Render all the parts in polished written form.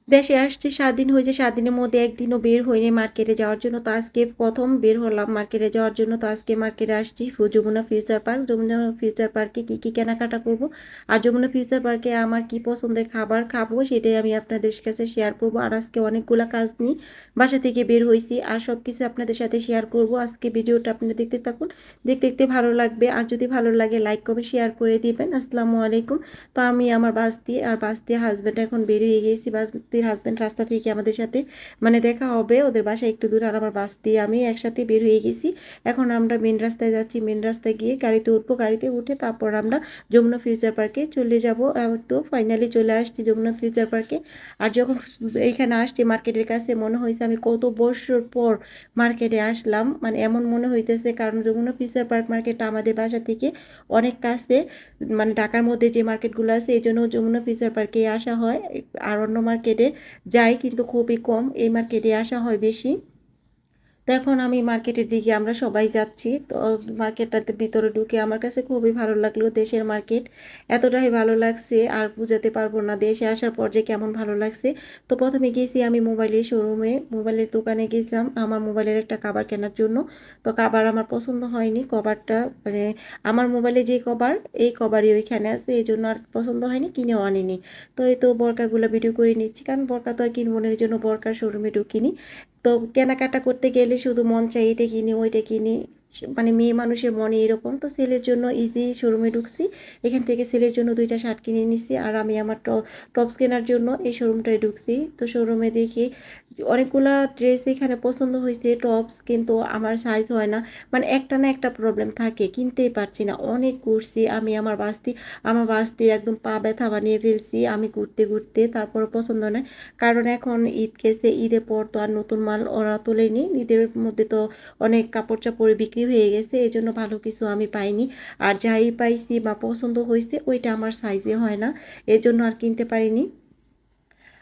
দেশে আসছি ৭ দিন হয়েছে। ৭ দিনের মধ্যে ১ দিনও বের হইনি মার্কেটে যাওয়ার জন্য। তো আজকে ১ম বের হলাম মার্কেটে যাওয়ার জন্য। তো আজকে মার্কেটে আসছি Jamuna future park. Jamuna future পার্কে কি কেনাকাটা করব। আর যমুনা ফিউচার পার্কে আমার কি পছন্দের খাবার খাবো সেটাই আমি আপনাদের কাছে শেয়ার করব। আর আজকে অনেকগুলা কাজ নিয়ে বাসা থেকে বের হইছি। আর সবকিছু আপনাদের সাথে শেয়ার করব। আজকে ভিডিওটা আপনারা দেখতে থাকুন। দেখতে দেখতে ভালো লাগবে। আর যদি ভালো লাগে লাইক কমেন্ট শেয়ার করে দিবেন। আসসালামু আলাইকুম। তো আমি আমার বাস দিয়ে হাজব্যান্ড এখন বের হয়ে গেছি। বাসতির হাজব্যান্ড রাস্তা থেকে আমাদের সাথে মানে দেখা হবে, ওদের বাসা একটু দূর। আর আমার বাস দিয়ে আমি একসাথে বের হয়ে গেছি। এখন আমরা মেন রাস্তায় যাচ্ছি। মেন রাস্তায় গিয়ে গাড়িতে উঠবো। গাড়িতে উঠে তারপর আমরা যমুনা ফিউচার পার্কে চলে যাব। তো ফাইনালি চলে আসছি যমুনা ফিউচার পার্কে। আর যখন এইখানে আসছি মার্কেটের কাছে মনে হয়েছে আমি কত বছর পর মার্কেটে আসলাম, মানে এমন মনে হইতেছে। কারণ যমুনা ফিউচার পার্ক মার্কেটটা আমাদের বাসা থেকে অনেক কাছে, মানে ঢাকার মধ্যে যে মার্কেটগুলো আছে এই জন্য যমুনা ফিউচার পার্কে আসা হয়। আর অন্য মার্কেটে যাই কিন্তু খুবই কম, এই মার্কেটে আসা হয় বেশি। তো এখন আমি মার্কেটের দিকে আমরা সবাই যাচ্ছি। তো মার্কেটটাতে ভিতরে ঢুকে আমার কাছে খুবই ভালো লাগলো। দেশের মার্কেট এতটাই ভালো লাগছে আর বুঝাতে পারবো না দেশে আসার পর যে কেমন ভালো লাগছে। তো প্রথমে গেছি আমি মোবাইলের শোরুমে, মোবাইলের দোকানে গেছিলাম আমার মোবাইলের একটা কভার কেনার জন্য। তো কভার আমার পছন্দ হয়নি, কভারটা মানে আমার মোবাইলে যে কভার এই কভারই ওইখানে আছে, এই জন্য আর পছন্দ হয়নি, কিনেও আনিনি। তো এই তো বরকাগুলো ভিডিও করে নিচ্ছি, কারণ বরকা তো আর কিনবো না, এই জন্য বরকার শোরুমে ঢুকিনি। তো কেনাকাটা করতে গেলে শুধু মন চাই এটা কিনি ওইটা কিনি, মানে মেয়ে মানুষের মনে এরকম। তো সেলের জন্য ইজি শোরুমে ঢুকছি। এখান থেকে সেলের জন্য 2টা শার্ট কিনে নিছি। আর আমি আমার টপস কেনার জন্য এই শোরুমটায় ঢুকছি। তো শোরুমে দেখি অনেকগুলা ড্রেস এখানে পছন্দ হয়েছে, টপস, কিন্তু আমার সাইজ হয় না। মানে একটা না একটা প্রবলেম থাকে, কিনতেই পারছি না। অনেক ঘুরছি আমি আমার বাস্তির একদম পা ব্যথা বানিয়ে ফেলছি আমি ঘুরতে ঘুরতে, তারপর পছন্দ নয়। কারণ এখন ঈদ গেছে, ঈদের পর তো আর নতুন মাল ওরা তোলেনি। ঈদের মধ্যে তো অনেক কাপড় চাপড় বিক্রি হয়ে গেছে, এই জন্য ভালো কিছু আমি পাইনি। আর যাই পাইছি বা পছন্দ হয়েছে ওইটা আমার সাইজে হয় না, এই জন্য আর কিনতে পারিনি।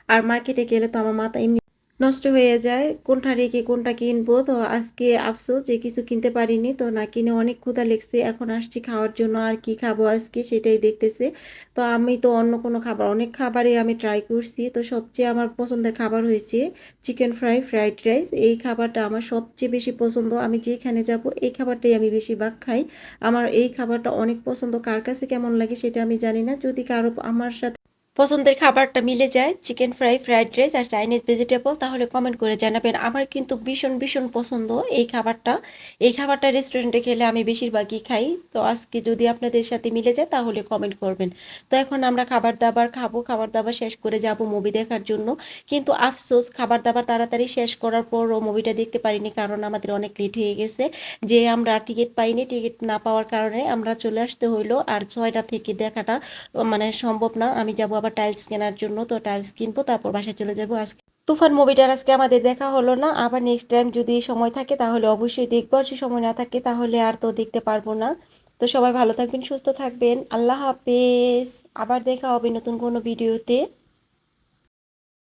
আর মার্কেটে গেলে তো আমার মাথা এমনি নষ্ট হয়ে যায়, কোনটা রেখে কোনটা কিনবো। তো আজকে আফসোস যে কিছু কিনতে পারিনি। তো না কিনে অনেক ক্ষুধা লেগছে, এখন আসছি খাওয়ার জন্য। আর কি খাবো আজকে সেটাই দেখতেছে। তো আমি তো অন্য কোনো খাবার, অনেক খাবারই আমি ট্রাই করছি। তো সবচেয়ে আমার পছন্দের খাবার হয়েছে চিকেন ফ্রাই, ফ্রাইড রাইস। এই খাবারটা আমার সবচেয়ে বেশি পছন্দ। আমি যেখানে যাব এই খাবারটাই আমি বেশিরভাগ খাই। আমার এই খাবারটা অনেক পছন্দ। কার কাছে কেমন লাগে সেটা আমি জানি না। যদি কারো আমার সাথে পছন্দের খাবারটা মিলে যায়, চিকেন ফ্রাই, ফ্রাইড রাইস আর চাইনিজ ভেজিটেবল, তাহলে কমেন্ট করে জানাবেন। আমার কিন্তু ভীষণ ভীষণ পছন্দ এই খাবারটা। এই খাবারটা রেস্টুরেন্টে খেলে আমি বেশিরভাগই খাই। তো আজকে যদি আপনাদের সাথে মিলে যায় তাহলে কমেন্ট করবেন। তো এখন আমরা খাবার দাবার খাবো, খাবার দাবার শেষ করে যাব মুভি দেখার জন্য। কিন্তু আফসোস খাবার দাবার তাড়াতাড়ি শেষ করার পরও মুভিটা দেখতে পারিনি, কারণ আমাদের অনেক লেট হয়ে গেছে। যে আমরা টিকিট পাইনি, টিকিট না পাওয়ার কারণে আমরা চলে আসতে হইলো। আর 6টা থেকে দেখাটা মানে সম্ভব না। আমি যাব আবার টাইলস কেনার জন্য। তো টাইলস কিনবো, তারপর বাসায় চলে যাব। আজকে তুফান মুভিটার আজকে আমাদের দেখা হলো না। আবার নেক্সট টাইম যদি সময় থাকে তাহলে অবশ্যই দেখবো। আর সে সময় না থাকে তাহলে আর তো দেখতে পারবো না। তো সবাই ভালো থাকবেন, সুস্থ থাকবেন। আল্লাহ হাফেজ। আবার দেখা হবে নতুন কোনো ভিডিওতে।